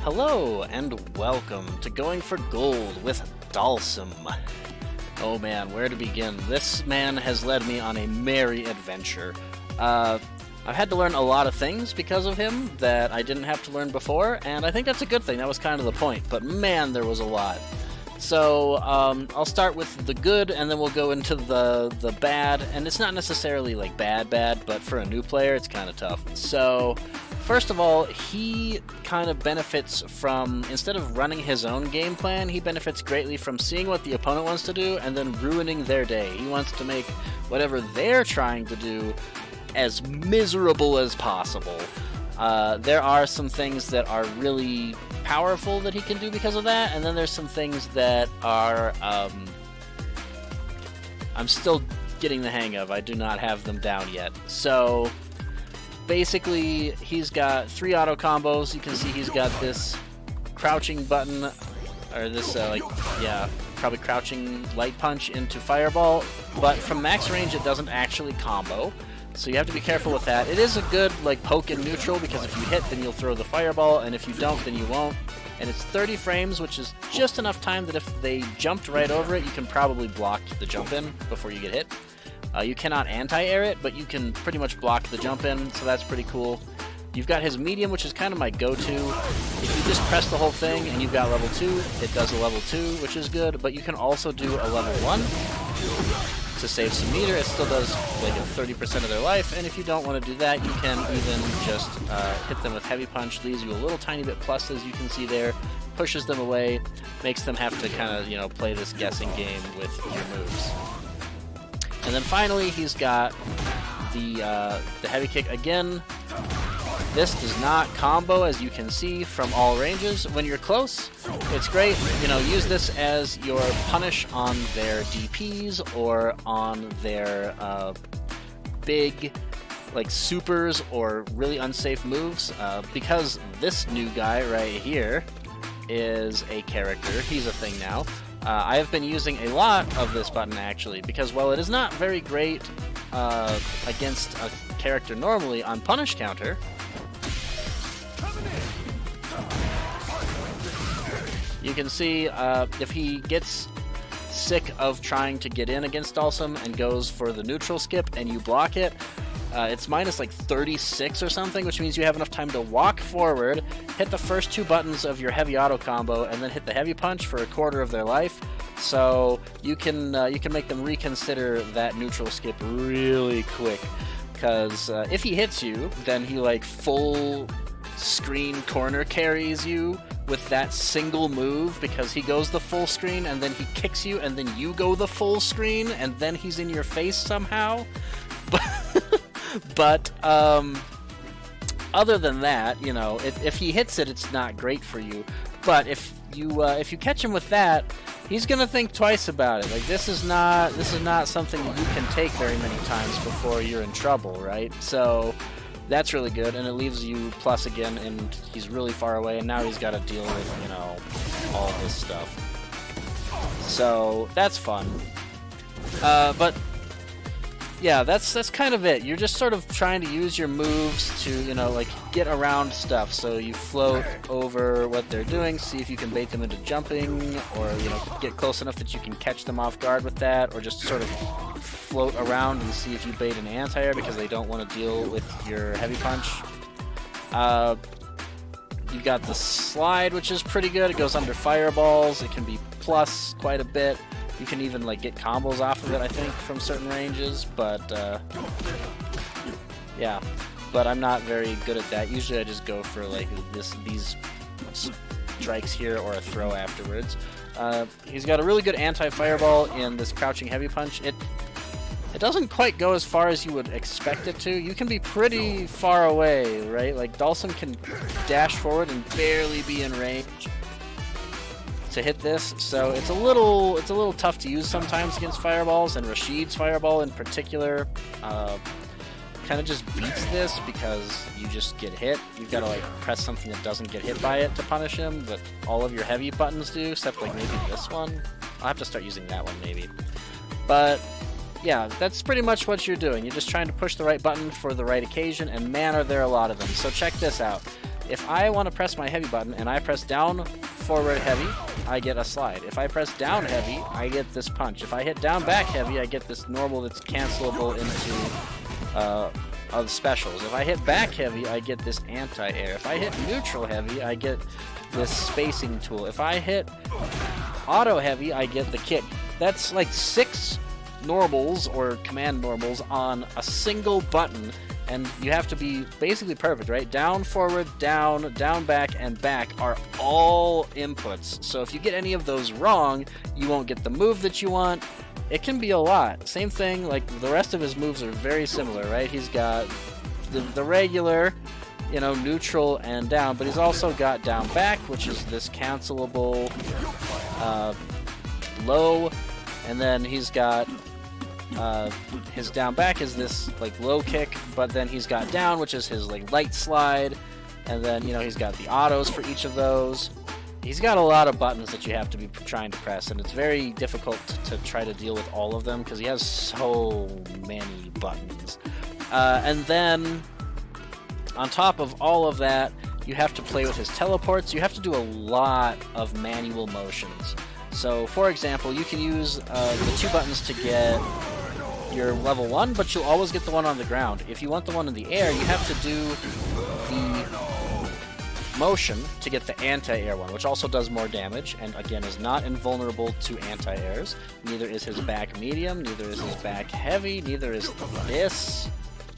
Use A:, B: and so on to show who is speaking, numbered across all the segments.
A: Hello and welcome to Going for Gold with Dhalsim. Oh man, where to begin? This man has led me on a merry adventure. I've had to learn a lot of things because of him that I didn't have to learn before, and I think that's a good thing. That was kind of the point, but man, there was a lot. So I'll start with the good, and then we'll go into the bad, and it's not necessarily like bad, but for a new player, it's kind of tough. So first of all, he kind of benefits from, instead of running his own game plan, he benefits greatly from seeing what the opponent wants to do and then ruining their day. He wants to make whatever they're trying to do as miserable as possible. There are some things that are really powerful that he can do because of that, and then there's some things that are I'm still getting the hang of. I do not have them down yet. So basically, he's got 3 auto combos. You can see he's got this crouching button, or this probably crouching light punch into fireball, but from max range it doesn't actually combo. So you have to be careful with that. It is a good poke in neutral, because if you hit, then you'll throw the fireball, and if you don't, then you won't. And it's 30 frames, which is just enough time that if they jumped right over it, you can probably block the jump in before you get hit. You cannot anti-air it, but you can pretty much block the jump in, so that's pretty cool. You've got his medium, which is kind of my go-to. If you just press the whole thing and you've got level 2, it does a level 2, which is good, but you can also do a level 1. To save some meter. It still does like 30% of their life, and if you don't want to do that, you can even just hit them with heavy punch. Leaves you a little tiny bit plus, as you can see there, pushes them away, makes them have to kind of play this guessing game with your moves. And then finally, he's got the heavy kick again. This does not combo, as you can see, from all ranges. When you're close, it's great. Use this as your punish on their DPs or on their big, supers or really unsafe moves. Because this new guy right here is a character. He's a thing now. I have been using a lot of this button, actually, because while it is not very great against a character normally on punish counter, you can see if he gets sick of trying to get in against Dhalsim and goes for the neutral skip and you block it, it's minus 36 or something, which means you have enough time to walk forward, hit the first 2 buttons of your heavy auto combo, and then hit the heavy punch for a quarter of their life. So you can make them reconsider that neutral skip really quick, because if he hits you, then he full screen corner carries you with that single move, because he goes the full screen and then he kicks you and then you go the full screen and then he's in your face somehow. But other than that, if he hits it, it's not great for you. But if you catch him with that, he's gonna think twice about it. This is not something that you can take very many times before you're in trouble, right? So that's really good, and it leaves you plus again, and he's really far away, and now he's got to deal with, all this stuff. So that's fun. But yeah, that's kind of it. You're just sort of trying to use your moves to, get around stuff. So you float over what they're doing, see if you can bait them into jumping, or, get close enough that you can catch them off guard with that, or just sort of float around and see if you bait an anti-air because they don't want to deal with your heavy punch. You've got the slide, which is pretty good. It goes under fireballs. It can be plus quite a bit. You can even get combos off of it, I think, from certain ranges, but yeah. But I'm not very good at that. Usually I just go for these strikes here or a throw afterwards. He's got a really good anti-fireball in this crouching heavy punch. It doesn't quite go as far as you would expect it to. You can be pretty far away, right? Dhalsim can dash forward and barely be in range to hit this, so it's a little tough to use sometimes against fireballs, and Rashid's fireball in particular kind of just beats this because you just get hit. You've got to press something that doesn't get hit by it to punish him, but all of your heavy buttons do, except maybe this one. I'll have to start using that one maybe. But yeah, that's pretty much what you're doing. You're just trying to push the right button for the right occasion, and man, are there a lot of them. So check this out. If I want to press my heavy button and I press down forward heavy, I get a slide. If I press down heavy, I get this punch. If I hit down back heavy, I get this normal that's cancelable into of specials. If I hit back heavy, I get this anti-air. If I hit neutral heavy, I get this spacing tool. If I hit auto heavy, I get the kick. That's like 6 normals or command normals on a single button, and you have to be basically perfect, right? Down, forward, down, down, back, and back are all inputs. So if you get any of those wrong, you won't get the move that you want. It can be a lot. Same thing, like the rest of his moves are very similar, right? He's got the regular, you know, neutral and down, but he's also got down back, which is this cancelable low, and then he's got his down back is this like low kick, but then he's got down, which is his like light slide, and then, you know, he's got the autos for each of those. He's got a lot of buttons that you have to be trying to press, and it's very difficult to try to deal with all of them because he has so many buttons. And then on top of all of that, you have to play with his teleports. You have to do a lot of manual motions. So, for example, you can use the 2 buttons to get your level 1, but you'll always get the one on the ground. If you want the one in the air, you have to do the motion to get the anti-air one, which also does more damage, and again is not invulnerable to anti-airs. Neither is his back medium, neither is his back heavy, neither is this,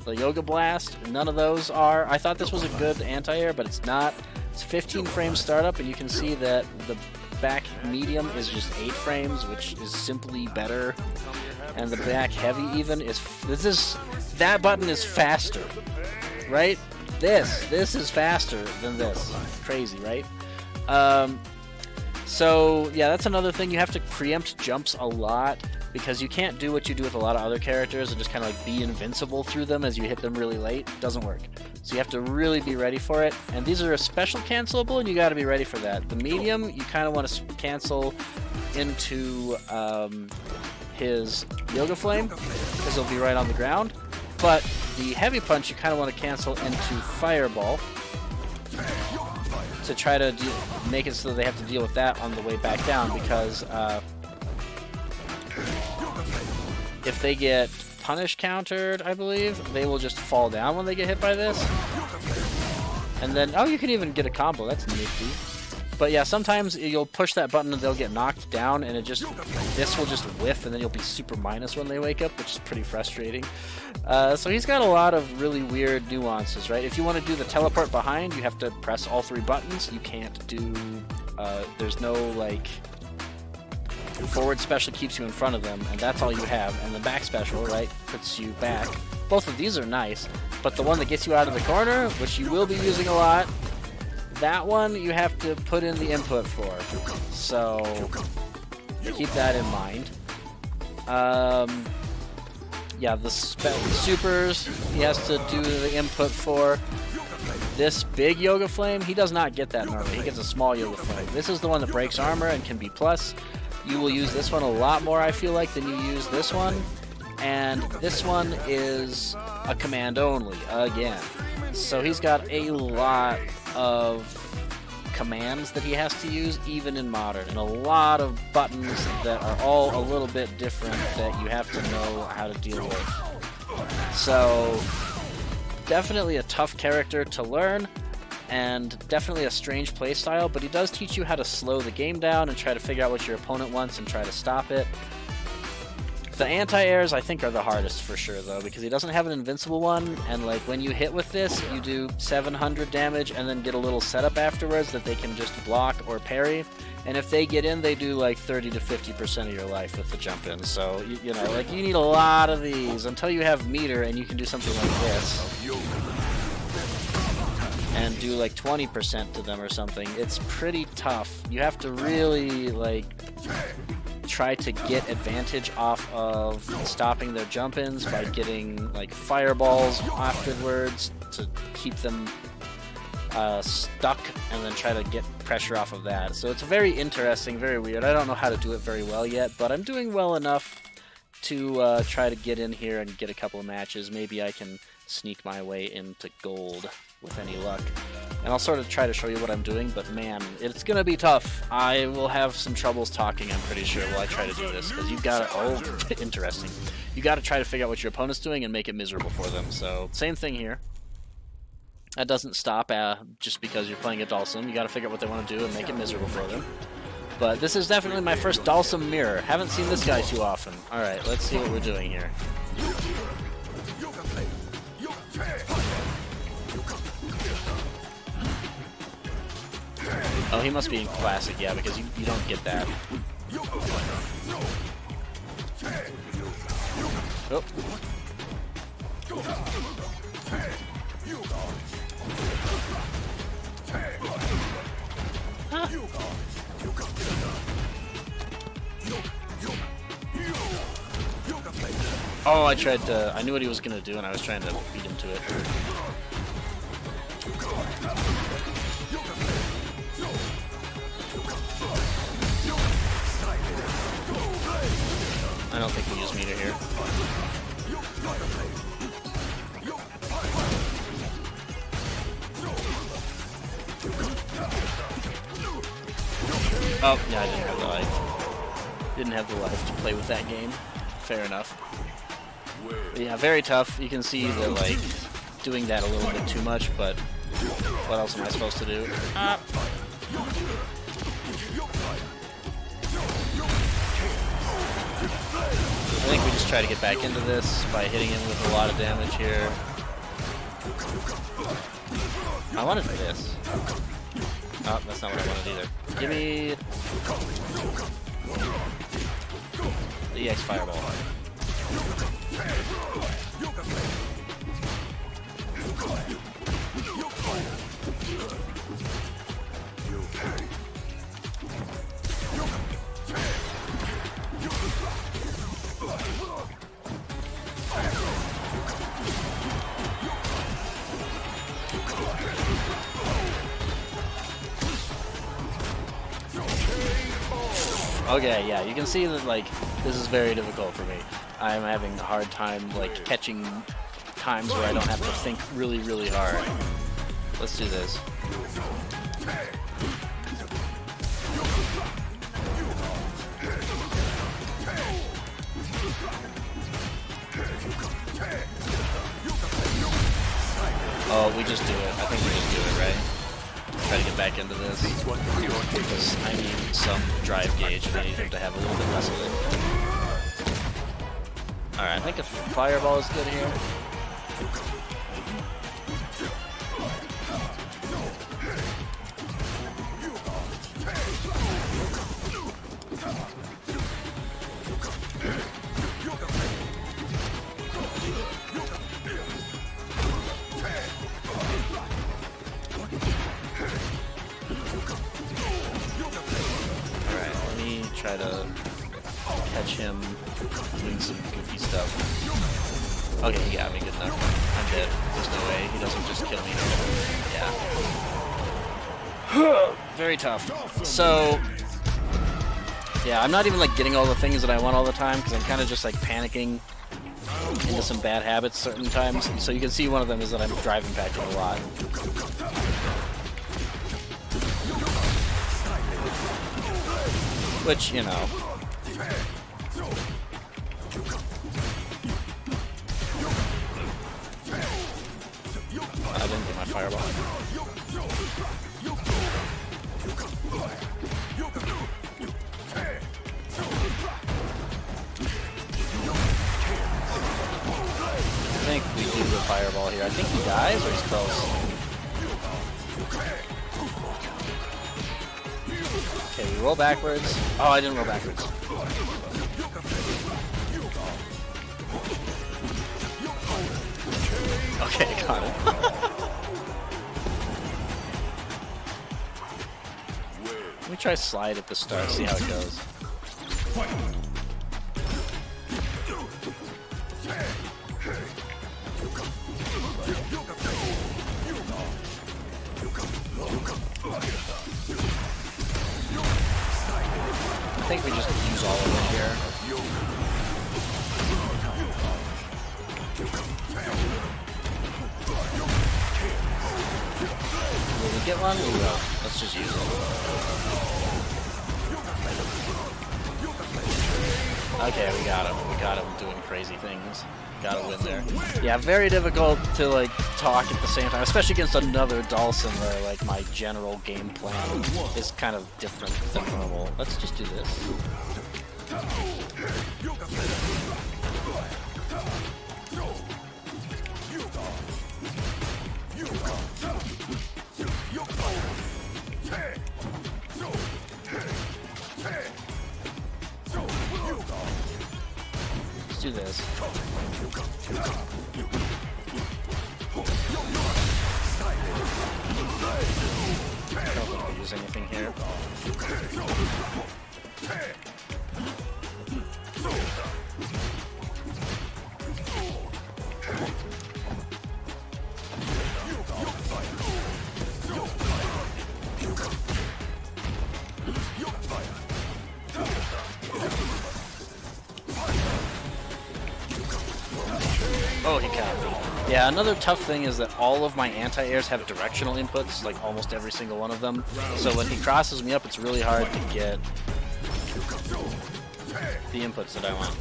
A: the Yoga Blast. None of those are. I thought this was a good anti-air, but it's not. It's 15 frames startup, and you can see that the back medium is just 8 frames, which is simply better. And the back heavy even is, that button is faster, right? This is faster than this. Crazy, right? So yeah, that's another thing. You have to preempt jumps a lot because you can't do what you do with a lot of other characters and just kind of like be invincible through them as you hit them really late. It doesn't work. So you have to really be ready for it. And these are a special cancelable, and you got to be ready for that. The medium, you kind of want to cancel into his Yoga Flame because he'll be right on the ground. But the heavy punch, you kind of want to cancel into Fireball to try to make it so they have to deal with that on the way back down, because if they get punish countered, I believe, they will just fall down when they get hit by this. And then, oh, you can even get a combo. That's nifty. But yeah, sometimes you'll push that button and they'll get knocked down, and this will just whiff, and then you'll be super minus when they wake up, which is pretty frustrating. So he's got a lot of really weird nuances, right? If you want to do the teleport behind, you have to press all 3 buttons. You can't do, there's no, like, forward special keeps you in front of them, and that's all you have. And the back special, right, puts you back. Both of these are nice, but the one that gets you out of the corner, which you will be using a lot, that one you have to put in the input for. So keep that in mind. Yeah, the supers he has to do the input for. This big Yoga Flame, he does not get that normally. He gets a small Yoga Flame. This is the one that breaks armor and can be plus. You will use this one a lot more, I feel like, than you use this one. And this one is a command only, again. So he's got a lot of commands that he has to use, even in Modern, and a lot of buttons that are all a little bit different that you have to know how to deal with. So definitely a tough character to learn, and definitely a strange playstyle, but he does teach you how to slow the game down and try to figure out what your opponent wants and try to stop it. The anti-airs, I think, are the hardest for sure, though, because he doesn't have an invincible one, and like when you hit with this, you do 700 damage and then get a little setup afterwards that they can just block or parry. And if they get in, they do like 30 to 50% of your life with the jump in. So, you know, like you need a lot of these until you have meter and you can do something like this and do like 20% to them or something. It's pretty tough. You have to really like try to get advantage off of stopping their jump-ins by getting like fireballs afterwards to keep them stuck, and then try to get pressure off of that. So it's very interesting, very weird. I don't know how to do it very well yet, but I'm doing well enough to try to get in here and get a couple of matches. Maybe I can sneak my way into gold with any luck. And I'll sort of try to show you what I'm doing, but man, it's gonna be tough. I will have some troubles talking, I'm pretty sure, while I try to do this, because you've got to... Oh, interesting. You got to try to figure out what your opponent's doing and make it miserable for them. So, same thing here. That doesn't stop just because you're playing a Dhalsim. You got to figure out what they want to do and make it miserable for them. But this is definitely my first Dhalsim mirror. Haven't seen this guy too often. Alright, let's see what we're doing here. Oh, he must be in Classic, yeah, because you don't get that. Oh. Huh. Oh, I tried to... I knew what he was going to do, and I was trying to beat him to it. I don't think we use meter here. Oh, yeah, I didn't have the life. Didn't have the life to play with that game. Fair enough. But yeah, very tough. You can see that, like, doing that a little bit too much, but what else am I supposed to do? I think we just try to get back into this by hitting him with a lot of damage here. I wanted this. Oh, that's not what I wanted either. Give me the EX Fireball. Okay, yeah, you can see that, like, this is very difficult for me. I'm having a hard time, like, catching times where I don't have to think really, really hard. Let's do this. Oh, we just do it. I think we just do it, right? Try to get back into this. Because I need some drive gauge and I need him to have a little bit less of it. Alright, I think a fireball is good here. Try to catch him doing some goofy stuff. Okay, he got me good enough. I'm dead. There's no way. He doesn't just kill me. Yeah. Very tough. So, yeah, I'm not even like getting all the things that I want all the time because I'm kind of just like panicking into some bad habits certain times. So you can see one of them is that I'm driving back in a lot. Which, you know. I didn't get my fireball. I think we do the fireball here. I think he dies or he's close. Okay, we roll backwards. Oh, I didn't roll backwards. Okay, got it. Let me try slide at the start, see how it goes. I think we just use all of it here. get one, we will. Let's just use it. Okay, we got him. We got him doing crazy things. Got a win there. Yeah, very difficult to like talk at the same time, especially against another Dhalsim where like my general game plan is kind of different than normal. Let's just do this. Let's do this. I don't think we use anything here. Oh, he caught me. Yeah, another tough thing is that all of my anti-airs have directional inputs, like almost every single one of them. So when he crosses me up, it's really hard to get the inputs that I want.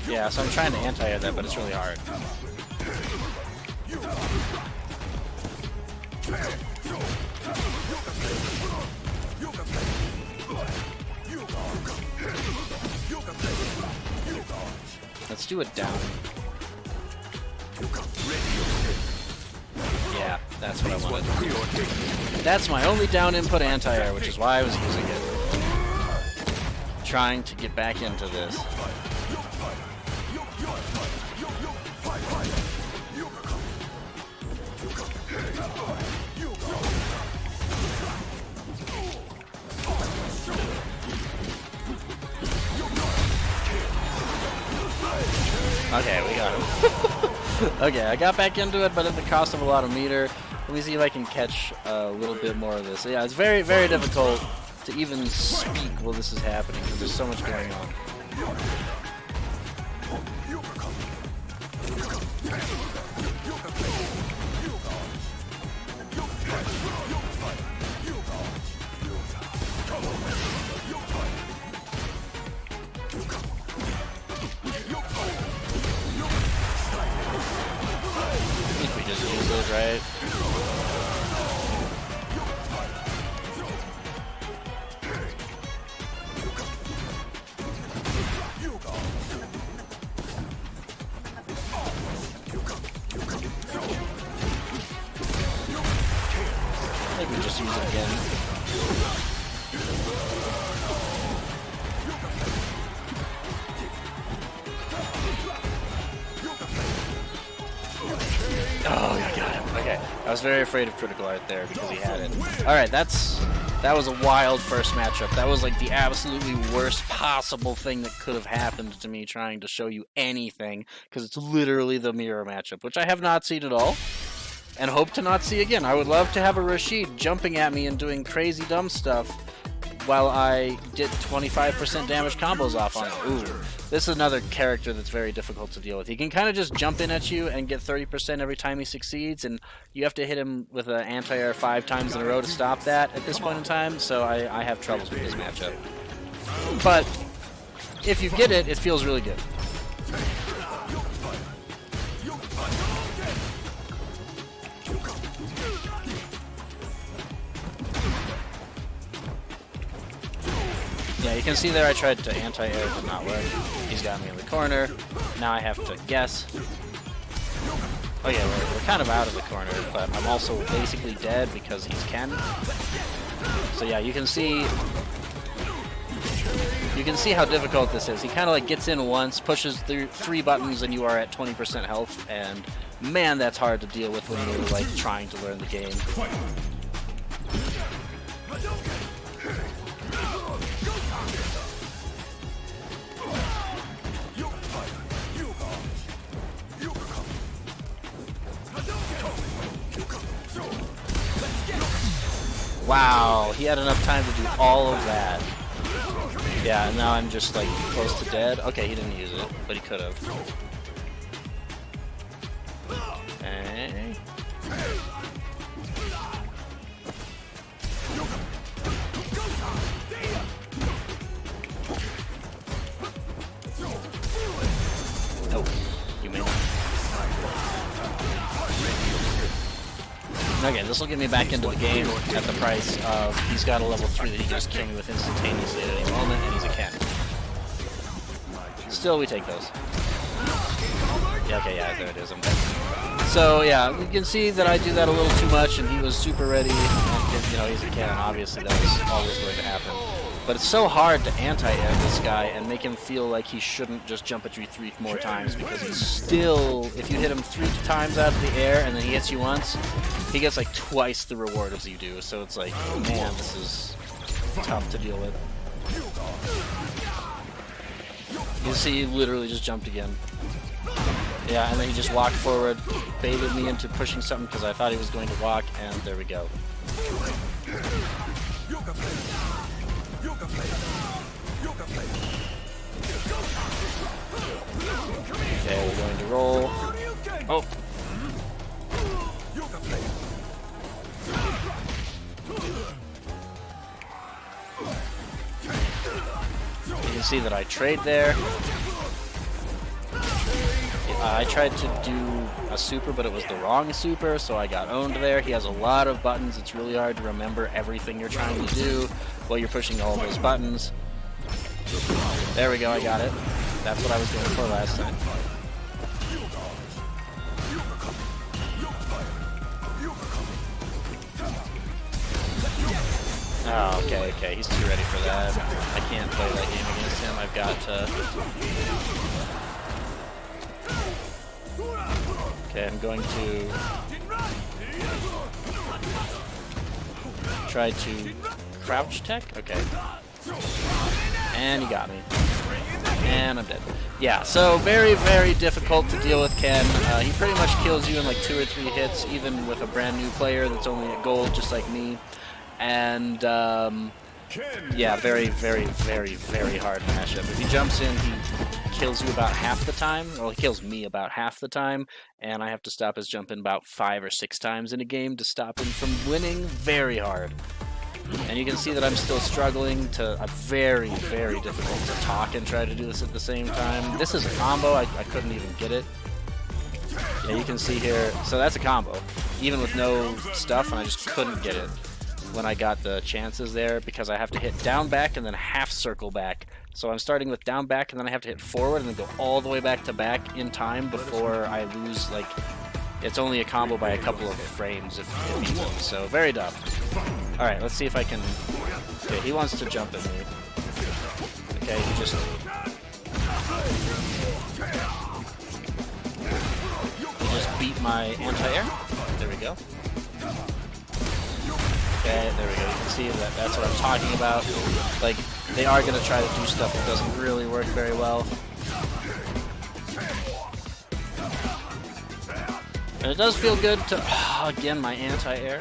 A: Yeah, so I'm trying to anti-air that, but it's really hard. Let's do it down. Yeah, that's what I wanted. That's my only down input anti-air, which is why I was using it. Trying to get back into this. Okay, we got him. Okay, I got back into it, but at the cost of a lot of meter. Let me see if I can catch a little bit more of this. So yeah, it's very, very difficult to even speak while this is happening because there's so much going on. Right? Maybe we just use it again. Oh, I got him. Okay. I was very afraid of critical art there because he had it. Alright, that was a wild first matchup. That was like the absolutely worst possible thing that could have happened to me trying to show you anything, because it's literally the mirror matchup, which I have not seen at all, and hope to not see again. I would love to have a Rashid jumping at me and doing crazy dumb stuff while I did 25% damage combos off on it. Ooh. This is another character that's very difficult to deal with. He can kind of just jump in at you and get 30% every time he succeeds, and you have to hit him with an anti-air 5 times in a row to stop that at this point in time, so I have troubles with this matchup. But if you get it, it feels really good. Yeah, you can see there I tried to anti-air, but not work. He's got me in the corner. Now I have to guess. Oh yeah, we're kind of out of the corner, but I'm also basically dead because he's Ken. So yeah, you can see how difficult this is. He kind of like gets in once, pushes through 3 buttons, and you are at 20% health, and man, that's hard to deal with when you're like trying to learn the game. Wow, he had enough time to do all of that. Yeah, and now I'm just like close to dead. Okay, he didn't use it, but he could have. Okay. Oh, you may not. Okay, this will get me back into the game at the price of he's got a level 3 that he can just kill me with instantaneously at any moment, and he's a Ken. Still, we take those. Yeah, okay, yeah, there it is, I'm dead. So, yeah, you can see that I do that a little too much, and he was super ready, and, you know, he's a Ken, obviously that was always going to happen. But it's so hard to anti-air this guy and make him feel like he shouldn't just jump at you 3 more times, because he's still, if you hit him 3 times out of the air and then he hits you once, he gets like twice the reward as you do. So it's like, man, this is tough to deal with. You see, he literally just jumped again. Yeah, and then he just walked forward, baited me into pushing something because I thought he was going to walk, and there we go. Okay, we're going to roll. Oh! You can see that I trade there. I tried to do a super, but it was the wrong super, so I got owned there. He has a lot of buttons. It's really hard to remember everything you're trying to do while you're pushing all those buttons. There we go, I got it. That's what I was going for last time. Oh, okay, he's too ready for that. I can't play that game against him. I've got to... Okay, I'm going to try to crouch tech. Okay. And he got me. And I'm dead. Yeah, so very, very difficult to deal with Ken. He pretty much kills you in like 2 or 3 hits, even with a brand new player that's only at gold, just like me. And, yeah, very, very, very, very hard matchup. If he jumps in, he kills you about half the time. Well, he kills me about half the time, and I have to stop his jump in about 5 or 6 times in a game to stop him from winning. Very hard. And you can see that I'm still struggling to... very, very difficult to talk and try to do this at the same time. This is a combo. I couldn't even get it. Yeah, you can see here. So that's a combo. Even with no stuff, and I just couldn't get it when I got the chances there, because I have to hit down back and then half circle back. So I'm starting with down back, and then I have to hit forward and then go all the way back to back in time before I lose, like, it's only a combo by a couple of frames if even, so very dumb. Alright, let's see if I can... Okay, he wants to jump at me. Okay, he just beat my anti-air. There we go. Okay, there we go. You can see that that's what I'm talking about. Like, they are going to try to do stuff that doesn't really work very well. And it does feel good to... Oh, again, my anti-air.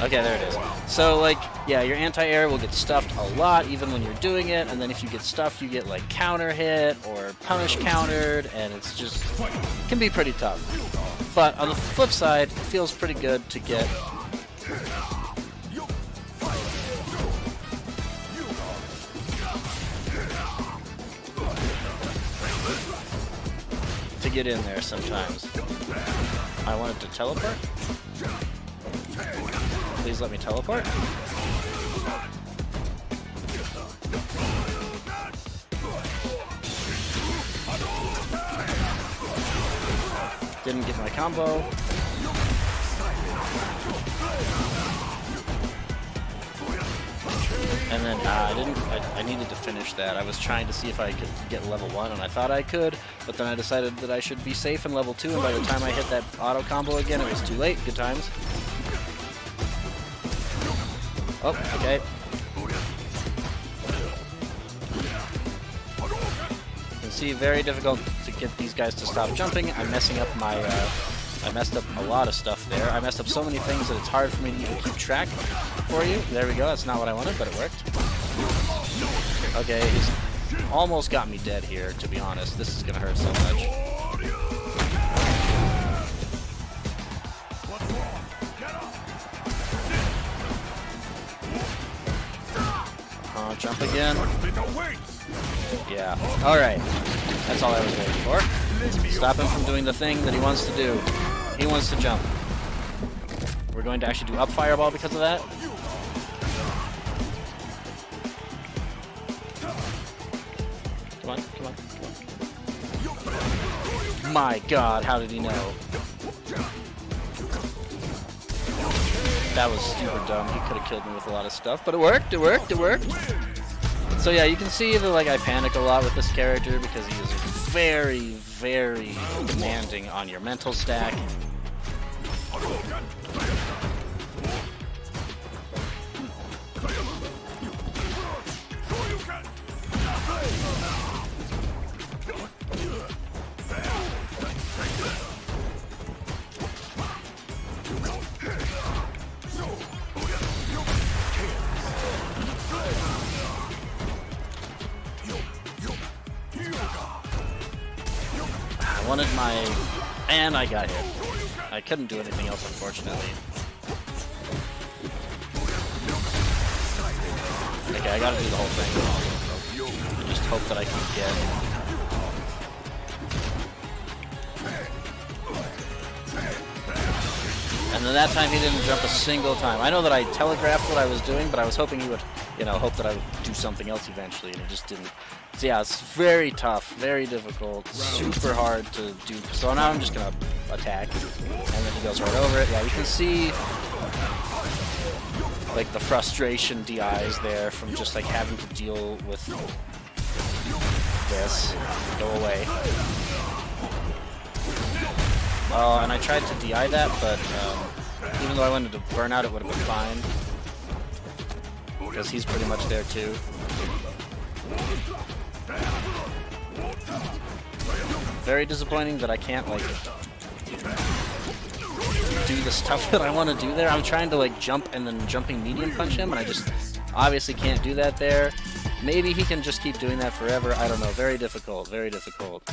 A: Okay, there it is. So, like, yeah, your anti-air will get stuffed a lot, even when you're doing it, and then if you get stuffed, you get, like, counter hit or punish countered, and it's just... It can be pretty tough. But on the flip side, it feels pretty good to get... to get in there sometimes. I wanted to teleport. Please let me teleport. Didn't get my combo. And then I needed to finish that. I was trying to see if I could get level 1, and I thought I could, but then I decided that I should be safe in level 2, and by the time I hit that auto combo again, it was too late. Good times. Oh, okay. You can see, very difficult to get these guys to stop jumping. I'm messing up my, I messed up a lot of stuff there. I messed up so many things that it's hard for me to even keep track for you. There we go, that's not what I wanted, but it worked. Okay, he's almost got me dead here, to be honest. This is gonna hurt so much. Jump again. Yeah. Alright. That's all I was waiting for. Stop him from doing the thing that he wants to do. He wants to jump. We're going to actually do up fireball because of that. Come on, come on, come on. My god, how did he know? That was super dumb. He could have killed me with a lot of stuff, but it worked, it worked, it worked. So yeah, you can see that like I panic a lot with this character because he is very, very demanding on your mental stack. Wanted my... and I got hit. I couldn't do anything else, unfortunately. Okay, I gotta do the whole thing. I just hope that I can get... And then that time he didn't jump a single time. I know that I telegraphed what I was doing, but I was hoping he would, you know, hope that I would do something else eventually, and it just didn't. So yeah, it's very tough, very difficult, super hard to do. So now I'm just gonna attack, and then he goes right over it. Yeah, you can see like the frustration DIs there from just like having to deal with this. Go away. Oh, and I tried to DI that, but even though I wanted to burn out, it would have been fine. Because he's pretty much there too. Very disappointing that I can't, like, do the stuff that I want to do there. I'm trying to, like, jump and then jumping medium punch him, and I just obviously can't do that there. Maybe he can just keep doing that forever. I don't know. Very difficult. Very difficult.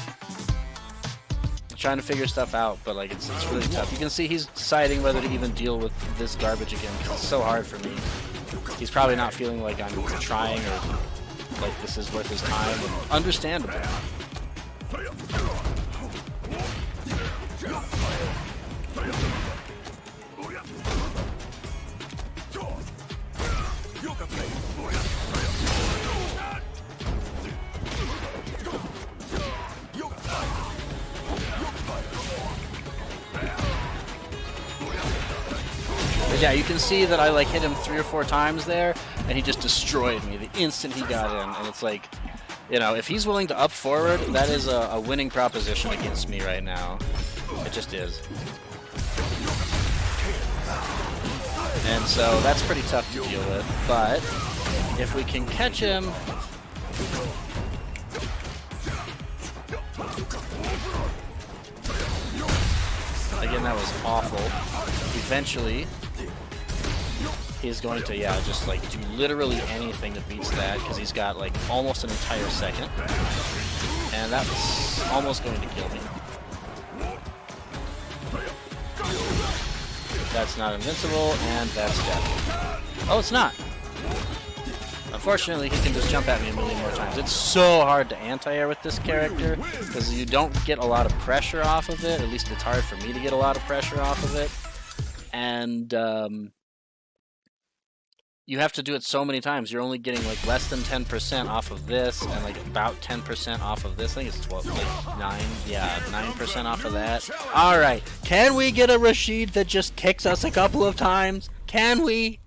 A: Trying to figure stuff out, but like it's really tough. You can see he's deciding whether to even deal with this garbage again because it's so hard for me. He's probably not feeling like I'm trying or like this is worth his time. Understandable. But yeah, you can see that I like hit him 3 or 4 times there, and he just destroyed me the instant he got in. And it's like, you know, if he's willing to up forward, that is a winning proposition against me right now. It just is. And so that's pretty tough to deal with, but if we can catch him... Again, that was awful. Eventually, he's going to, yeah, just like do literally anything that beats that, because he's got like almost an entire second. And that's almost going to kill me. That's not invincible, and that's death. Oh, it's not! Unfortunately, he can just jump at me a million more times. It's so hard to anti-air with this character, because you don't get a lot of pressure off of it. At least it's hard for me to get a lot of pressure off of it. And you have to do it so many times. You're only getting like less than 10% off of this, and like about 10% off of this. I think it's what, like 9? Yeah, 9% off of that. Alright, can we get a Rashid that just kicks us a couple of times? Can we?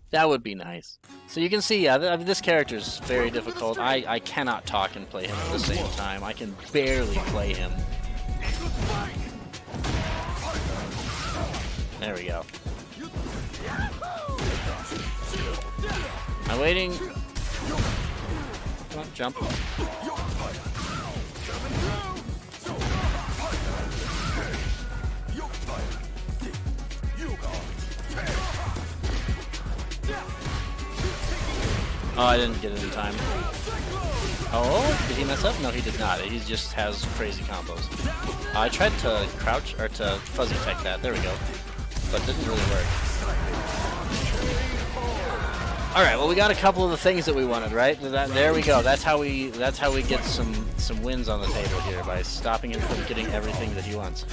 A: That would be nice. So you can see, yeah, this character is very difficult. I cannot talk and play him at the same time. I can barely play him. There we go. Am I waiting? Come on, jump. Oh, I didn't get it in time. Oh, did he mess up? No, he did not. He just has crazy combos. I tried to crouch, or to fuzzy tech that. There we go. But it didn't really work. Alright, well we got a couple of the things that we wanted, right? There we go. That's how we get some wins on the table here, by stopping him from getting everything that he wants.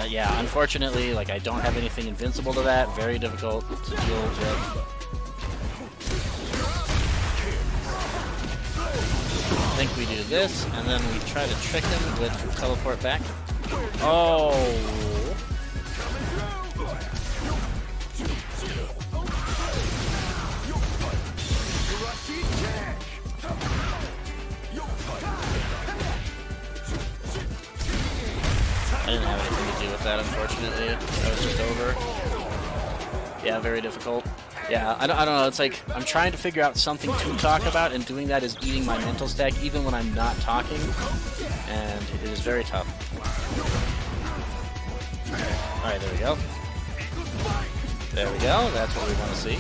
A: Yeah, unfortunately, like, I don't have anything invincible to that. Very difficult to deal with. I think we do this, and then we try to trick him with teleport back. Oh! I didn't have anything to do with that, unfortunately. That was just over. Yeah, very difficult. Yeah, I don't know, it's like, I'm trying to figure out something to talk about, and doing that is eating my mental stack even when I'm not talking, and it is very tough. Alright, there we go. There we go, that's what we want to see.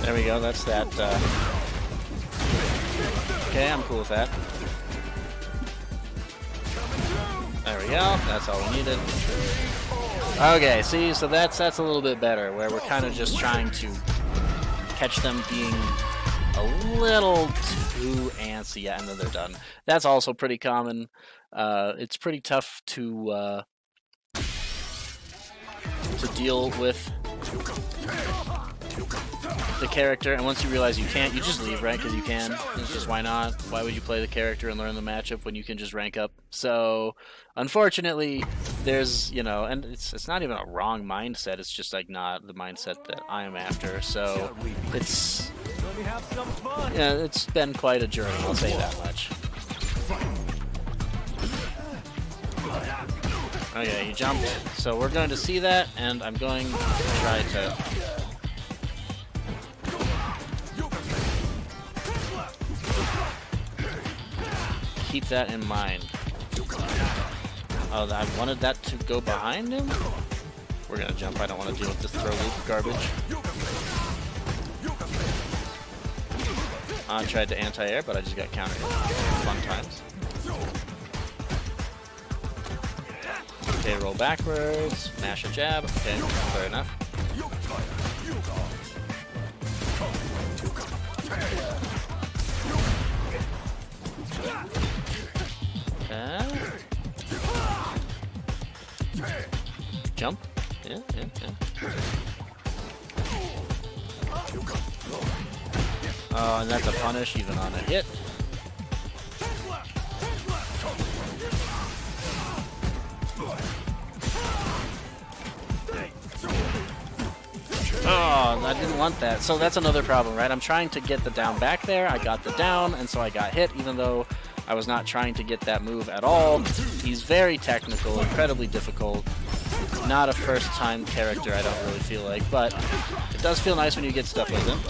A: There we go, that's that. Okay, I'm cool with that. There we go, that's all we needed. Okay, see, so that's a little bit better, where we're kind of just trying to catch them being a little too antsy, and then they're done. That's also pretty common. It's pretty tough to deal with the character, and once you realize you can't, you just leave, right? Because you can. It's just, why not? Why would you play the character and learn the matchup when you can just rank up? So, unfortunately, there's, you know, and it's not even a wrong mindset, it's just like not the mindset that I am after. So it's, yeah, it's been quite a journey, I'll say that much. Okay, he jumped, so we're going to see that, and I'm going to try to keep that in mind. Oh, I wanted that to go behind him? We're gonna jump, I don't want to deal with this throw loop garbage. I tried to anti-air, but I just got countered. Fun times. Okay, roll backwards, mash a jab. Okay, fair enough. Jump. Yeah. Oh, and that's a punish even on a hit. Oh, I didn't want that. So that's another problem, right? I'm trying to get the down back there. I got the down, and so I got hit, even though I was not trying to get that move at all. He's very technical, incredibly difficult. Not a first-time character, I don't really feel like, but it does feel nice when you get stuff with him.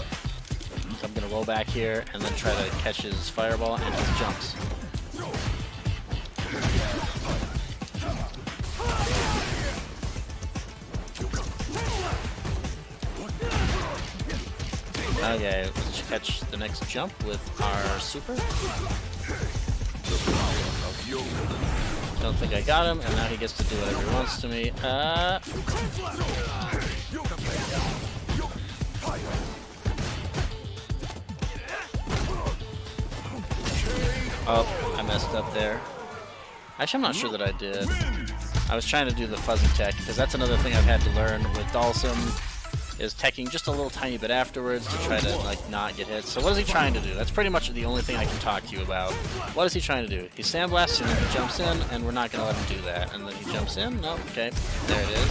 A: So I'm going to roll back here and then try to catch his fireball and his jumps. Okay, let's catch the next jump with our super. Don't think I got him, and now he gets to do whatever he wants to me. Oh, I messed up there. Actually, I'm not sure that I did. I was trying to do the fuzzy tech, because that's another thing I've had to learn with Gold-Dhalsim, is teching just a little tiny bit afterwards to try to, like, not get hit. So what is he trying to do? That's pretty much the only thing I can talk to you about. What is he trying to do? He sandblasts and then he jumps in, and we're not going to let him do that. And then he jumps in? No, okay. There it is.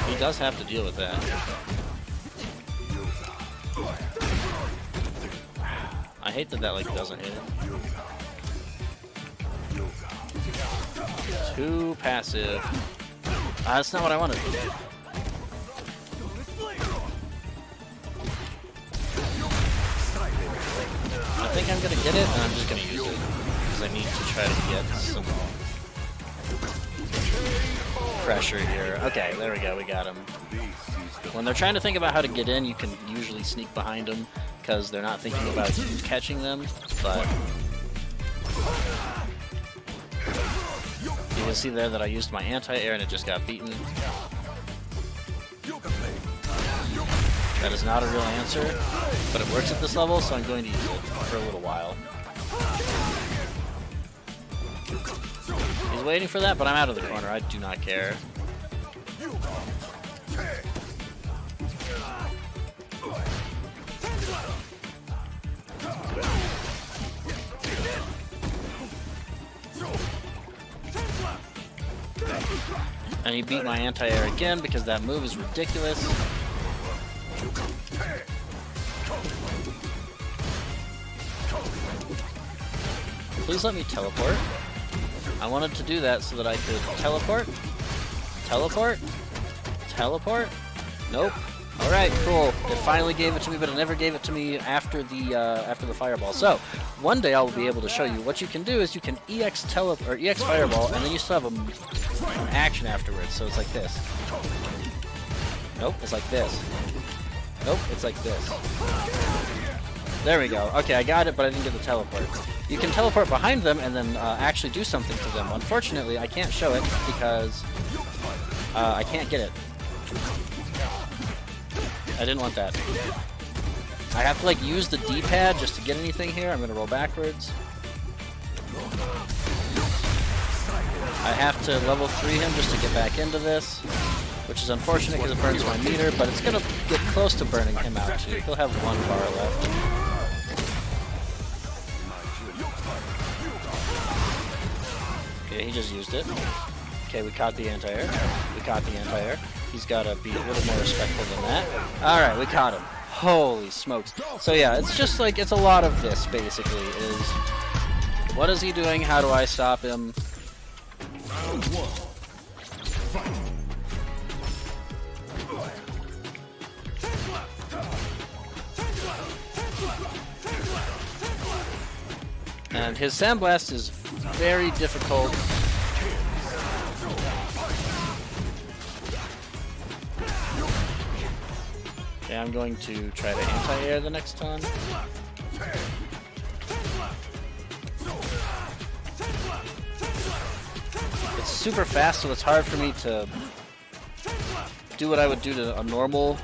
A: He does have to deal with that. I hate that that, like, doesn't hit him. Too passive. That's not what I wanted. I think I'm gonna get it, and I'm just gonna use it. Because I need to try to get some pressure here. Okay, there we go, we got him. When they're trying to think about how to get in, you can usually sneak behind them, because they're not thinking about you catching them, but... You can see there that I used my anti-air and it just got beaten. That is not a real answer, but it works at this level, so I'm going to use it for a little while. He's waiting for that, but I'm out of the corner. I do not care. And he beat my anti-air again because that move is ridiculous. Please let me teleport. I wanted to do that so that I could teleport. Teleport. Teleport. Nope. All right, cool. It finally gave it to me, but it never gave it to me after the fireball. So one day I will be able to show you what you can do. Is you can EX fireball, and then you still have an action afterwards. So it's like this. Nope, it's like this. Nope, it's like this. There we go. Okay, I got it, but I didn't get the teleport. You can teleport behind them and then actually do something to them. Unfortunately, I can't show it because I can't get it. I didn't want that. I have to like use the D-pad just to get anything here. I'm gonna roll backwards. I have to level 3 him just to get back into this, which is unfortunate because it burns my meter, but it's gonna get close to burning him out too. He'll have 1 bar left. Okay, he just used it. Okay, we caught the anti-air. We caught the anti-air. He's got to be a little more respectful than that. Alright, we caught him. Holy smokes. So yeah, it's just like, it's a lot of this, basically, is... What is he doing? How do I stop him?
B: Round 1. Fight.
A: And his Sandblast is very difficult. Okay, I'm going to try to anti-air the next time. It's super fast, so it's hard for me to do what I would do to a normal.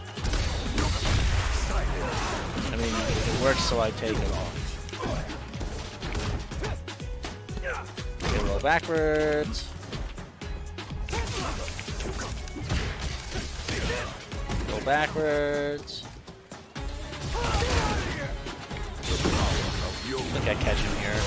A: I mean, it works, so I take it all. Okay, roll backwards. Roll backwards. I think I catch him here.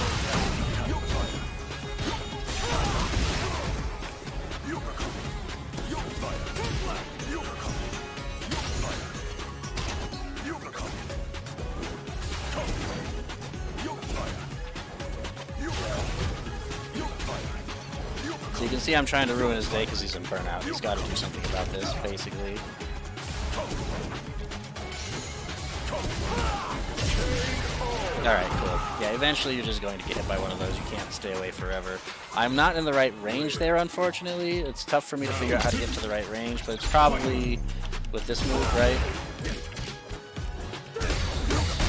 A: So you can see I'm trying to ruin his day because he's in burnout. He's got to do something about this, basically. Alright, cool. Yeah, eventually you're just going to get hit by one of those. You can't stay away forever. I'm not in the right range there, unfortunately. It's tough for me to figure out how to get to the right range, but it's probably with this move, right?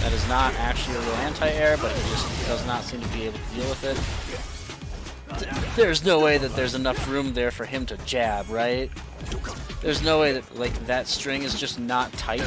A: That is not actually a real anti-air, but he just does not seem to be able to deal with it. There's no way that there's enough room there for him to jab, right? There's no way that, like, that string is just not tight.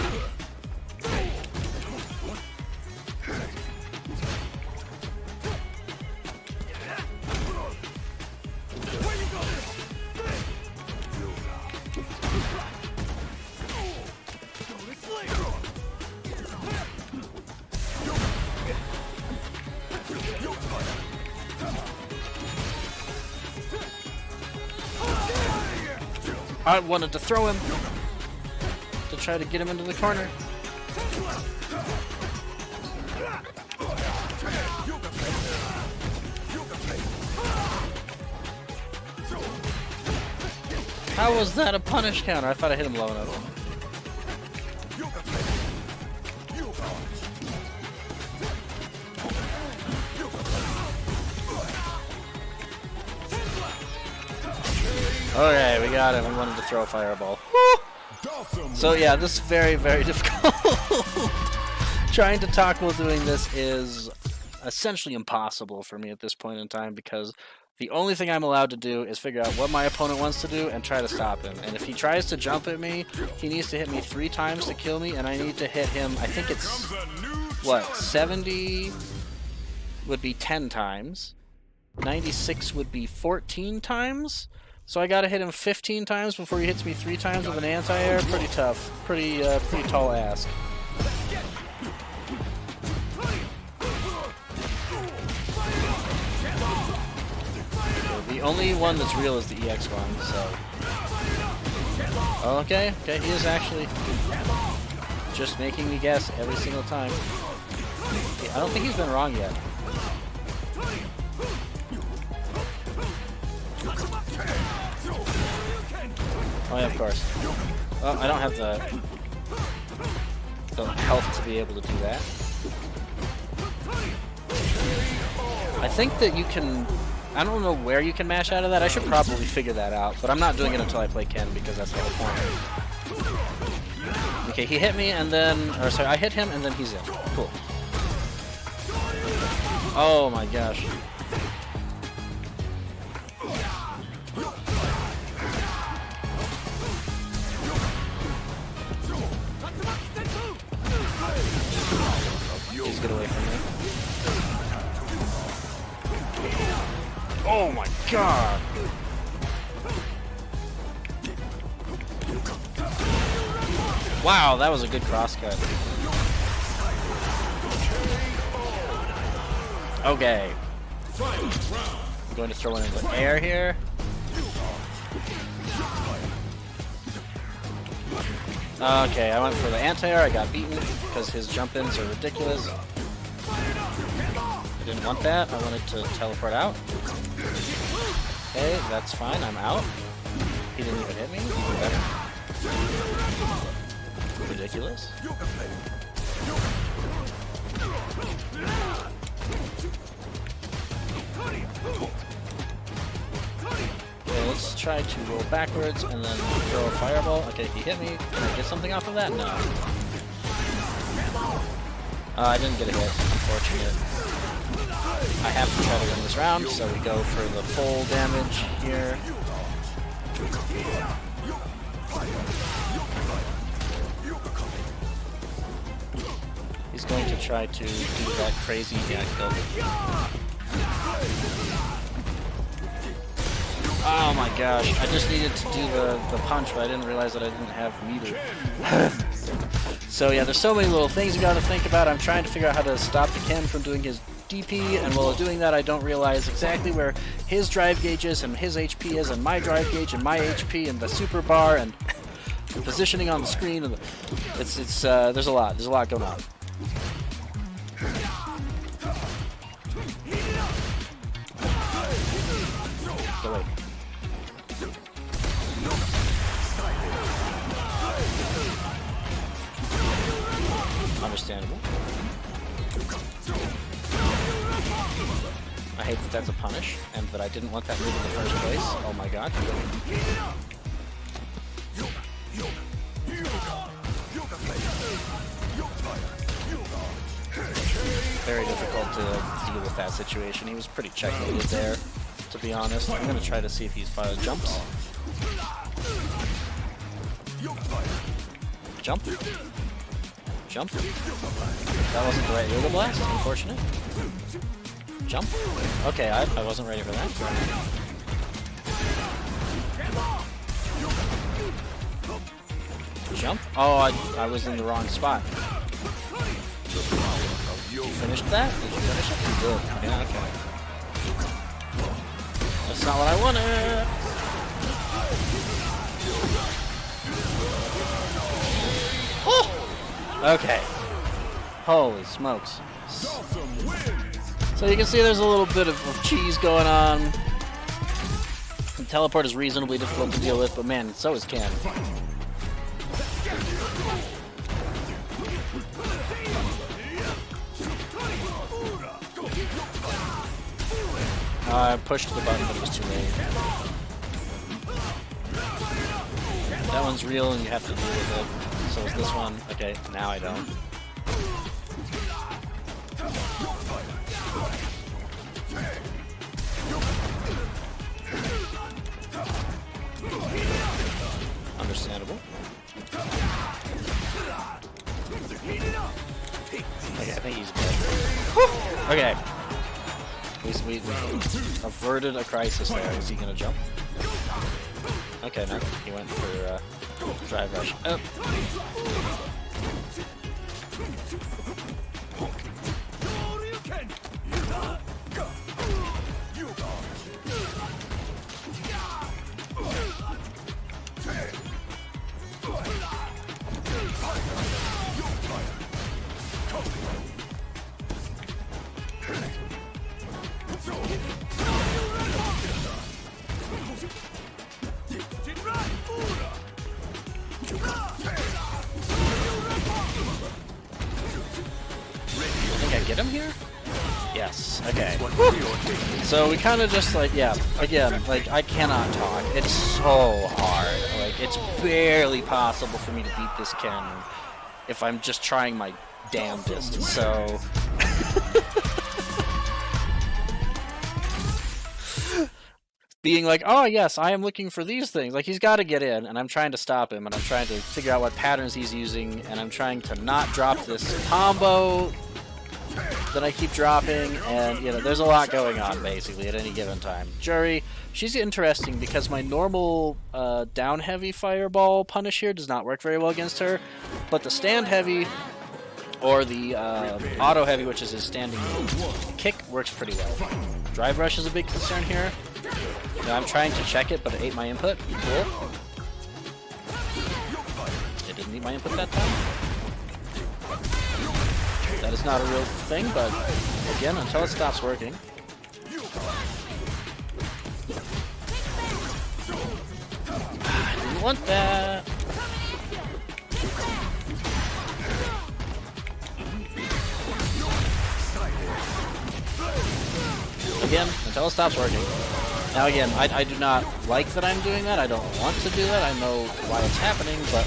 A: I wanted to throw him to try to get him into the corner. How was that a punish counter? I thought I hit him low enough. Okay, we got him. We wanted to throw a fireball. So yeah, this is very, very difficult. Trying to talk while doing this is essentially impossible for me at this point in time because the only thing I'm allowed to do is figure out what my opponent wants to do and try to stop him. And if he tries to jump at me, he needs to hit me 3 times to kill me, and I need to hit him, I think it's, what, 70 would be 10 times, 96 would be 14 times, so I gotta hit him 15 times before he hits me 3 times with an anti-air. Pretty tough. Pretty tall ask. The only one that's real is the EX one, so... Okay, he is actually just making me guess every single time. I don't think he's been wrong yet. Oh yeah, of course. Well, I don't have the health to be able to do that. I think that you can... I don't know where you can mash out of that. I should probably figure that out, but I'm not doing it until I play Ken because that's the whole point. Okay, he hit me and then... Or sorry, I hit him and then he's in. Cool. Oh my gosh. Please get away from me. Oh my god! Wow, that was a good crosscut. Okay. I'm going to throw in the air here. Okay, I went for the anti-air, I got beaten because his jump-ins are ridiculous. I didn't want that, I wanted to teleport out. Okay, that's fine, I'm out. He didn't even hit me, even better. Ridiculous. Okay, let's try to roll backwards and then throw a fireball. Okay, he hit me. Can I get something off of that? No. I didn't get a hit, unfortunate. I have to try to win this round, so we go for the full damage here. He's going to try to do that crazy kill. Oh my gosh, I just needed to do the punch, but I didn't realize that I didn't have meter. So yeah, there's so many little things you gotta think about. I'm trying to figure out how to stop the Ken from doing his DP, and while doing that I don't realize exactly where his drive gauge is and his HP is and my drive gauge and my HP and the super bar and the positioning on the screen. And there's a lot going on. Go away. Understandable. I hate that that's a punish, and that I didn't want that move in the first place. Oh my god. Very difficult to deal with that situation. He was pretty checkmated there, to be honest. I'm going to try to see if he's jumps. Jump. Jump. That wasn't the right Yoga Blast, unfortunate. Jump. Okay, I wasn't ready for that. Jump. Oh, I was in the wrong spot. You finished that? Did you finish it? You did. Yeah, okay. That's not what I wanted. Oh! Okay. Holy smokes. So you can see there's a little bit of cheese going on. Teleport is reasonably difficult to deal with, but man, so is Ken. I pushed the button, but it was too late. That one's real and you have to deal with it. So is this one. Okay, now I don't. Understandable. Okay, I think he's dead. Okay. We averted a crisis there. Is he gonna jump? Okay, no. He went for drive rush. Oh. Get him here? Yes. Okay. So we kind of just like, yeah, again, like I cannot talk. It's so hard. Like it's barely possible for me to beat this Ken if I'm just trying my damnedest. So being like, oh yes, I am looking for these things. Like he's got to get in, and I'm trying to stop him, and I'm trying to figure out what patterns he's using, and I'm trying to not drop this combo that I keep dropping, and you know, there's a lot going on basically at any given time. Jury, she's interesting because my normal down heavy fireball punish here does not work very well against her, but the stand heavy or the auto heavy, which is his standing kick, works pretty well. Drive rush is a big concern here. Now I'm trying to check it, but it ate my input. Cool. It didn't eat my input that time. That is not a real thing, but again, until it stops working. I didn't want that. Again, until it stops working. Now again, I do not like that I'm doing that. I don't want to do that. I know why it's happening, but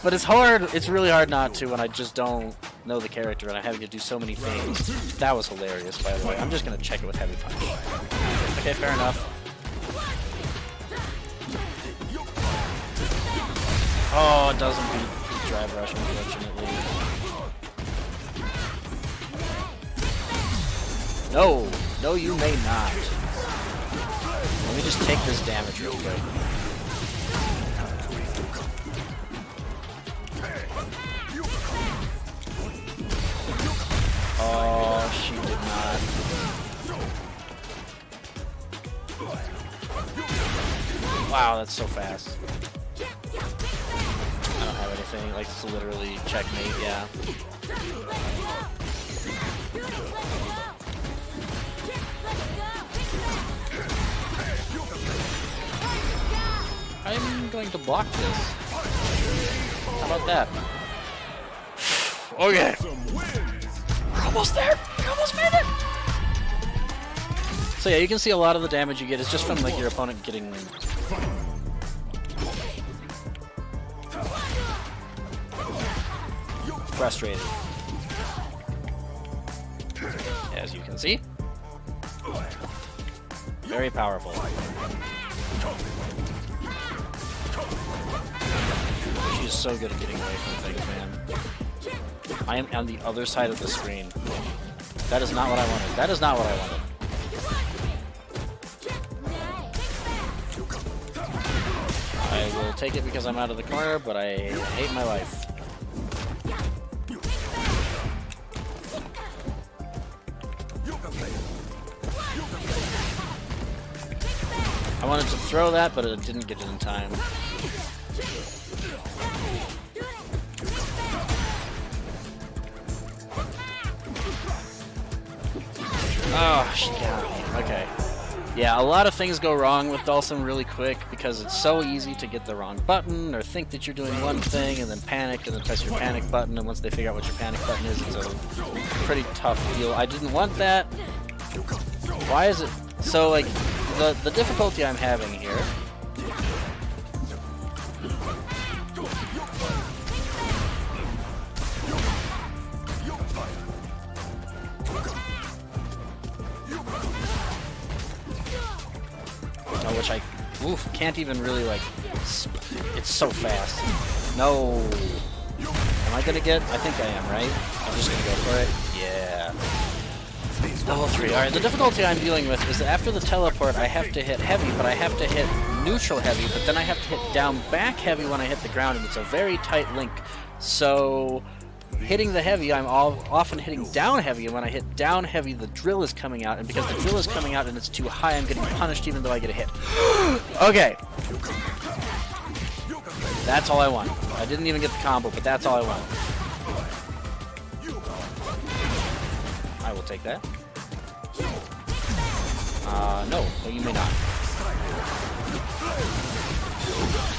A: but it's hard. It's really hard not to when I just don't know the character and I'm having to do so many things. That was hilarious, by the way. I'm just gonna check it with heavy punch. Okay, fair enough. Oh, it doesn't beat drive rush, unfortunately. No, no, you may not. Let me just take this damage real quick. Oh, she did not. Wow, that's so fast. I don't have anything. Like, it's literally checkmate, yeah. I'm going to block this. How about that? Okay. We're almost there! We almost made it! So yeah, you can see a lot of the damage you get is just from like your opponent getting frustrated. As you can see. Very powerful. She's so good at getting away from things, man. I am on the other side of the screen. That is not what I wanted. That is not what I wanted. I will take it because I'm out of the corner, but I hate my life. I wanted to throw that, but it didn't get it in time. Oh, she got me. Okay. Yeah, a lot of things go wrong with Dhalsim really quick because it's so easy to get the wrong button or think that you're doing one thing and then panic and then press your panic button, and once they figure out what your panic button is, it's a pretty tough deal. I didn't want that. Why is it... So, like, the difficulty I'm having here... which I can't even really, like, it's so fast. No. Am I gonna get? I think I am, right? I'm just gonna go for it. Yeah. Level 3. Alright, the difficulty I'm dealing with is that after the teleport, I have to hit heavy, but I have to hit neutral heavy, but then I have to hit down back heavy when I hit the ground, and it's a very tight link. So... hitting the heavy, I'm often hitting down heavy, and when I hit down heavy, the drill is coming out, and because the drill is coming out and it's too high, I'm getting punished even though I get a hit. Okay. That's all I want. I didn't even get the combo, but that's all I want. I will take that. No, you may not.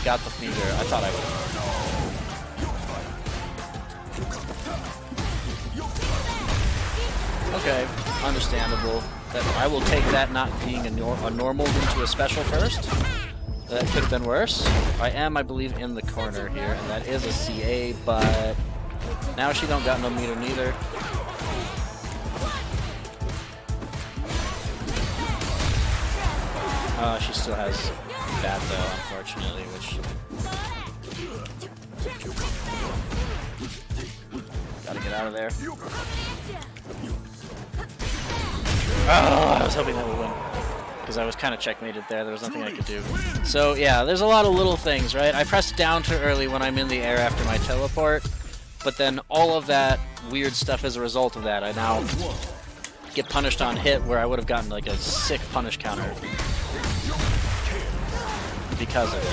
A: Got the meter. I thought I would. Okay, understandable. That I will take that not being a normal into a special first. That could have been worse. I am, I believe, in the corner here, and that is a CA, but now she don't got no meter neither. She still has that though, unfortunately, which... Gotta get out of there. Oh, I was hoping that would win. Because I was kind of checkmated there. There was nothing I could do. So, yeah, there's a lot of little things, right? I pressed down too early when I'm in the air after my teleport. But then all of that weird stuff as a result of that, I now get punished on hit where I would have gotten like a sick punish counter. Because of it.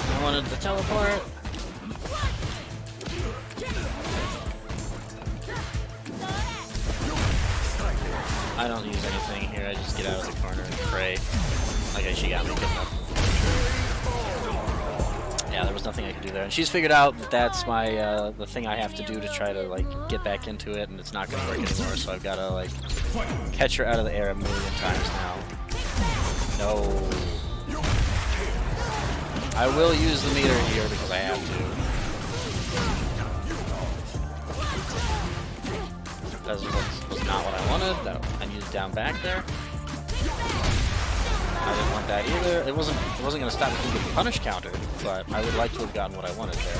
A: I wanted the teleport. I don't use anything here, I just get out of the corner and pray. Okay, she got me good enough. Yeah, there was nothing I could do there. And she's figured out that that's my, the thing I have to do to try to, like, get back into it, and it's not going to work anymore, so I've got to, like, catch her out of the air a million times now. No. I will use the meter here because I have to. That was not what I wanted. No, I needed down back there. I didn't want that either. It wasn't going to stop me from getting punish counter, but I would like to have gotten what I wanted there.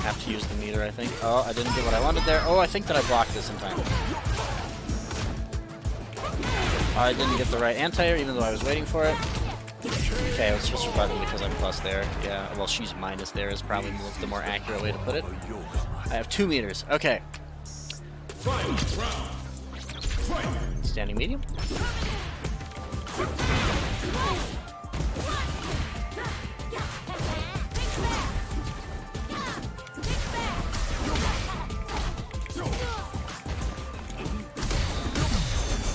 A: Have to use the meter, I think. Oh, I didn't get what I wanted there. Oh, I think that I blocked this in time. I didn't get the right anti-air, even though I was waiting for it. Okay, let's switch her button because I'm plus there. Yeah, well, she's minus there is probably the more accurate way to put it. I have 2 meters. Okay. Standing medium.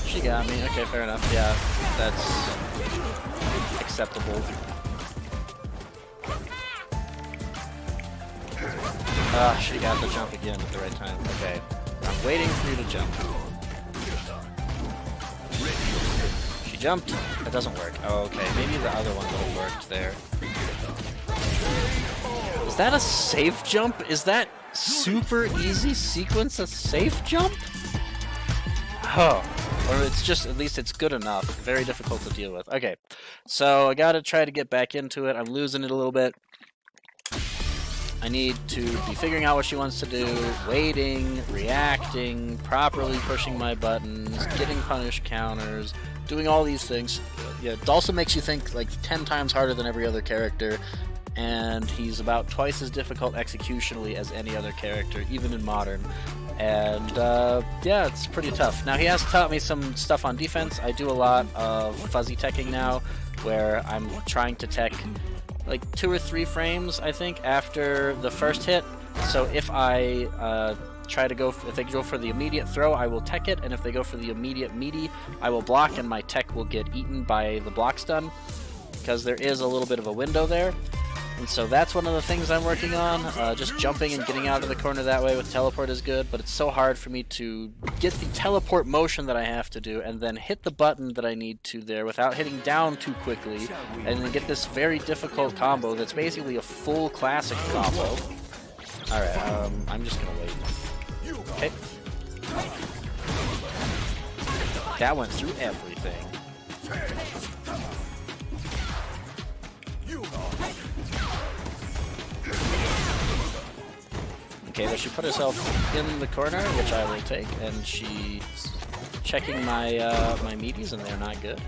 A: She got me. Okay, fair enough. Yeah, that's acceptable. She got the jump again at the right time. Okay. I'm waiting for you to jump. She jumped. That doesn't work. Oh, okay. Maybe the other one would have worked there. Is that a safe jump? Is that super easy sequence a safe jump? Oh. Or it's just, at least it's good enough. Very difficult to deal with. Okay. So I gotta try to get back into it. I'm losing it a little bit. I need to be figuring out what she wants to do, waiting, reacting, properly pushing my buttons, getting punish counters, doing all these things. Yeah, Dhalsim makes you think like 10 times harder than every other character. and he's about twice as difficult executionally as any other character, even in Modern. And yeah, it's pretty tough. Now, he has taught me some stuff on defense. I do a lot of fuzzy teching now, where I'm trying to tech like 2 or 3 frames, I think, after the first hit. So if I if they go for the immediate throw, I will tech it, and if they go for the immediate meaty, I will block, and my tech will get eaten by the block stun, because there is a little bit of a window there. And so that's one of the things I'm working on. Just jumping and getting out of the corner that way with teleport is good, but it's so hard for me to get the teleport motion that I have to do and then hit the button that I need to there without hitting down too quickly, and then get this very difficult combo that's basically a full classic combo. Alright, I'm just gonna wait. Okay. That went through everything. Okay, but she put herself in the corner, which I will take, and she's checking my my meaties, and they're not good.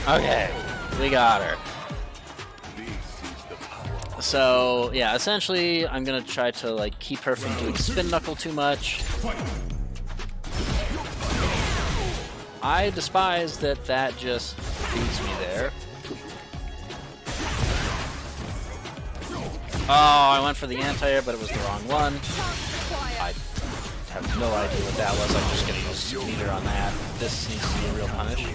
A: Okay, we got her. So, yeah, essentially, I'm gonna try to, like, keep her from doing spin knuckle too much. I despise that that just beats me there. Oh, I went for the anti-air, but it was the wrong one. I have no idea what that was. I'm just gonna use meter on that. This needs to be a real punish.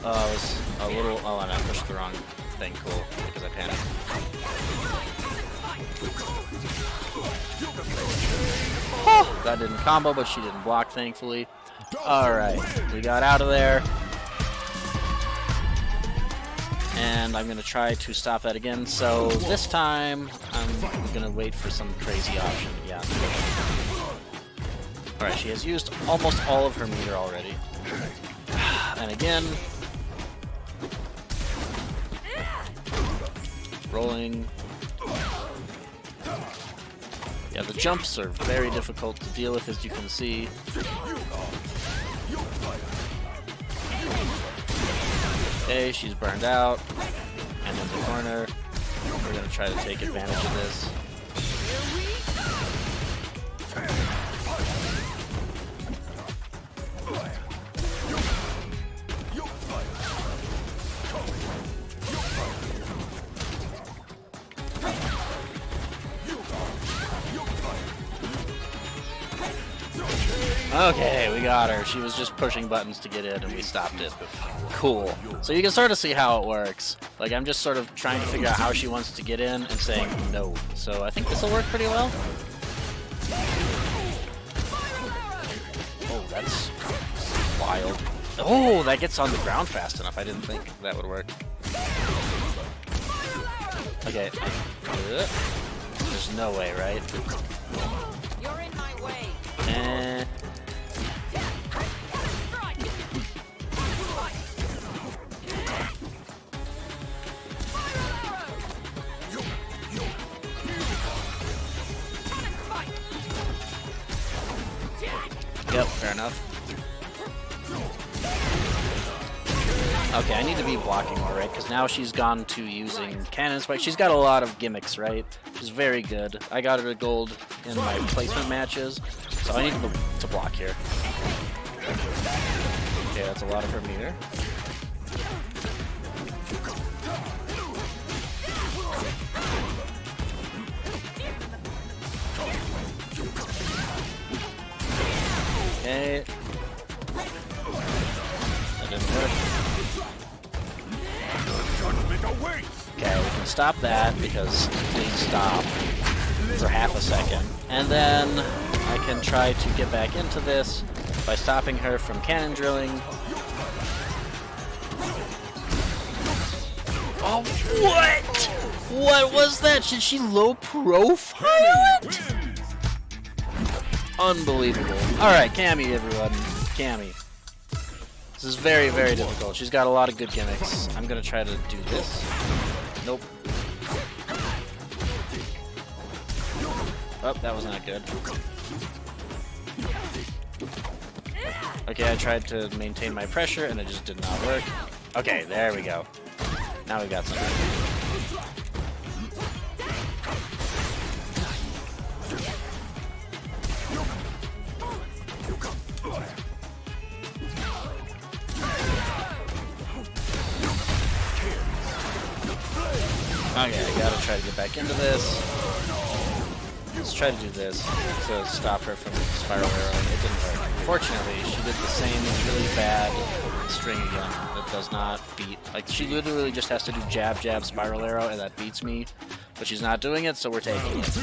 A: Oh, it was a little... Oh, and I pushed the wrong thing. Cool, because I panicked. Oh, that didn't combo, but she didn't block, thankfully. Alright, we got out of there. And I'm going to try to stop that again. So this time, I'm going to wait for some crazy option. Yeah. Alright, she has used almost all of her meter already. And again... Rolling. Yeah, the jumps are very difficult to deal with, as you can see. Okay, she's burned out. And in the corner. We're going to try to take advantage of this. Okay, we got her. She was just pushing buttons to get in, and we stopped it. Cool. So you can sort of see how it works. Like, I'm just sort of trying to figure out how she wants to get in and saying no. So I think this will work pretty well. Oh, that's wild. Oh, that gets on the ground fast enough. I didn't think that would work. Okay. There's no way, right?
C: You're in my way.
A: And... Yep, fair enough. Okay, I need to be blocking more, right? Because now she's gone to using cannon spike. She's got a lot of gimmicks, right? She's very good. I got her to gold in my placement matches, so I need to block here. Okay, that's a lot of her meter. Okay. That didn't work. Okay, we can stop that because it didn't stop for half a second. And then I can try to get back into this by stopping her from cannon drilling. Oh, what? What was that? Did she low profile it? Unbelievable. Alright, Cammy, everyone. Cammy. This is very, very difficult. She's got a lot of good gimmicks. I'm gonna try to do this. Nope. Oh, that was not good. Okay, I tried to maintain my pressure and it just did not work. Okay, there we go. Now we got something. Okay, I gotta try to get back into this. Let's try to do this to stop her from spiral arrowing. It didn't work. Fortunately, she did the same really bad string again that does not beat. Like, she literally just has to do jab, jab, spiral arrow, and that beats me. But she's not doing it, so we're taking it.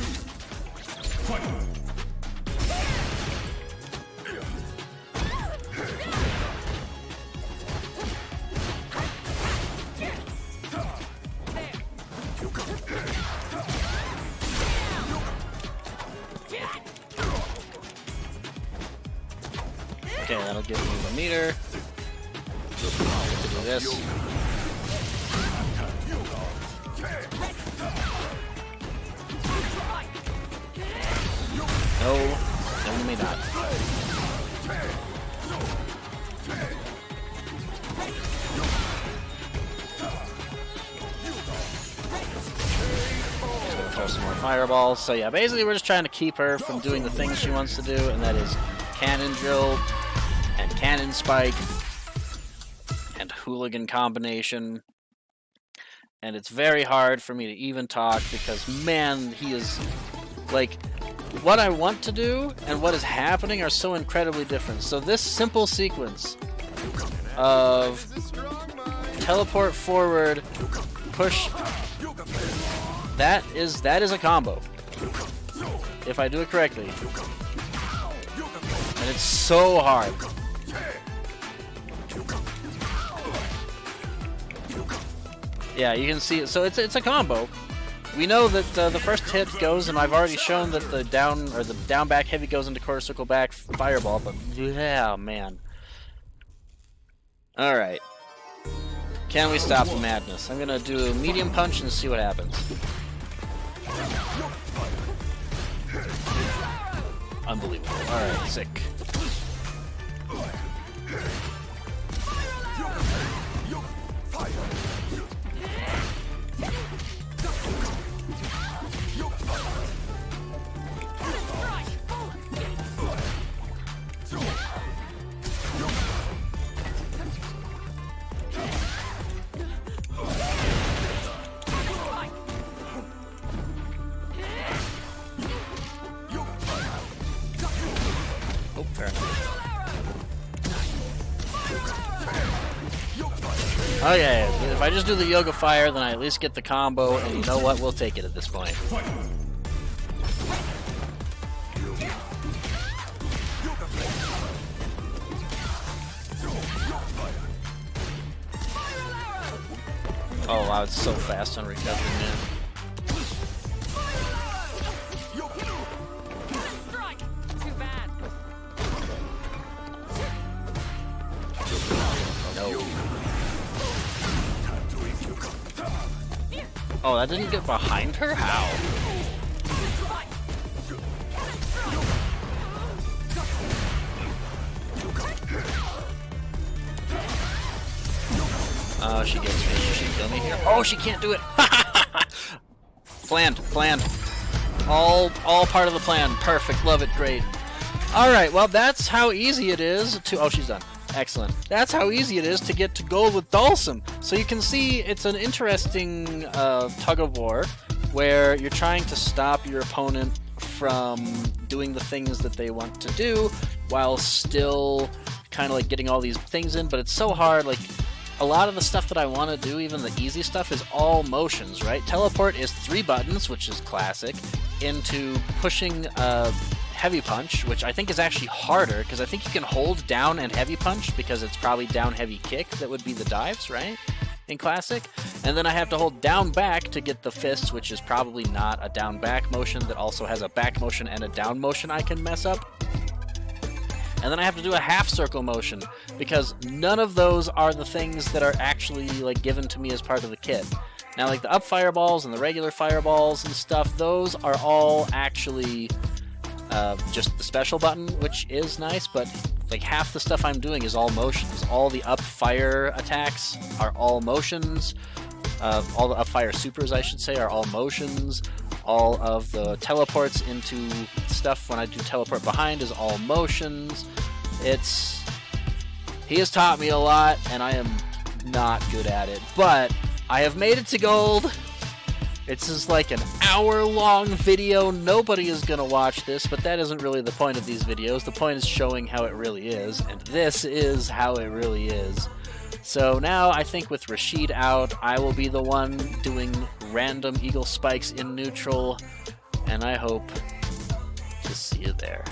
A: Okay, that'll give me the meter. Do this. No, no, may not. Just gonna throw some more fireballs. So yeah, basically we're just trying to keep her from doing the things she wants to do, and that is cannon drill and cannon spike and hooligan combination. And it's very hard for me to even talk because, man, he is like, what I want to do and what is happening are so incredibly different. So this simple sequence of teleport forward, push, that is a combo if I do it correctly. And it's so hard. Yeah, you can see it. So it's a combo. We know that the first hit goes, and I've already shown that the down back heavy goes into quarter circle back fireball. But yeah, man. All right. Can we stop the madness? I'm gonna do a medium punch and see what happens. Unbelievable. All right, sick. Oh, fair enough. Okay, if I just do the Yoga Fire, then I at least get the combo, and you know what? We'll take it at this point. Oh wow, it's so fast on recovery, man.
C: Too bad.
A: No. Oh, that didn't get behind her? How? Oh, she gets me. She should kill me here. Oh, she can't do it. Planned. All part of the plan. Perfect. Love it. Great. All right. Well, that's how easy it is to. Oh, she's done. Excellent. That's how easy it is to get to gold with Dhalsim. So you can see it's an interesting tug of war where you're trying to stop your opponent from doing the things that they want to do while still kind of like getting all these things in. But it's so hard. Like, a lot of the stuff that I want to do, even the easy stuff, is all motions, right? Teleport is 3 buttons, which is classic, into pushing heavy punch, which I think is actually harder, because I think you can hold down and heavy punch, because it's probably down heavy kick that would be the dives, right? In classic. And then I have to hold down back to get the fists, which is probably not a down back motion that also has a back motion and a down motion I can mess up. And then I have to do a half circle motion, because none of those are the things that are actually like given to me as part of the kit. Now, like the up fireballs and the regular fireballs and stuff, those are all actually just the special button, which is nice, but like half the stuff I'm doing is all motions. All the up fire attacks are all motions. All the up fire supers, I should say, are all motions. All of the teleports into stuff when I do teleport behind is all motions. He has taught me a lot, and I am not good at it, but I have made it to gold. It's just like an hour-long video. Nobody is going to watch this, but that isn't really the point of these videos. The point is showing how it really is, and this is how it really is. So now I think with Rashid out, I will be the one doing random eagle spikes in neutral, and I hope to see you there.